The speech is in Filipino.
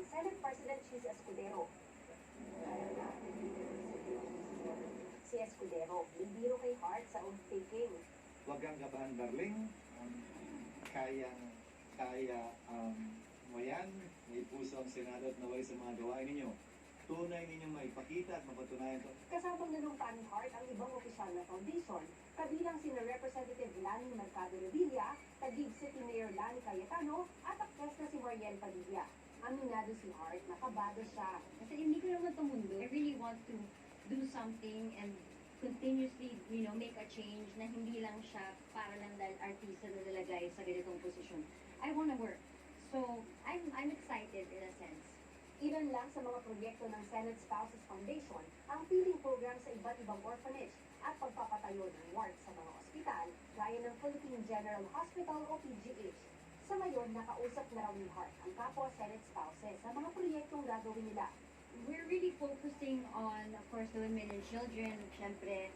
Senate President Chis Escudero. Si Escudero, biro kay Hart sa oath-taking. Huwag kang kabahan, darling. Kaya mo yan. May puso ang Senado at naway sa mga gawain ninyo. Tunay ninyong maipakita at mapatunayan to. Kasamang nanungtaan ni Hart ang ibang opisyal na foundation, kabilang sina Representative Lani Mercado Revilla, Taguig City Mayor Lani Cayetano, at aktres na si Mariel Padilla. Aminado si Hart na kabado siya. Kasi hindi ko naman ito mundo. I really want to do something and continuously, make a change na hindi lang siya para lang dahil artista na nalagay sa ganitong posisyon. I want to work. So, I'm excited in a sense. Ilan lang sa mga proyekto ng Senate Spouses Foundation ang feeding program sa iba't ibang orphanage at pagpapatayo ng wards sa mga ospital gaya ng Philippine General Hospital o PGH. Sa ngayon, nakausap na raw ni Hart ang kapwa Senate spouses sa mga proyektong gagawin nila. We're really focusing on, of course, the women and children, syempre,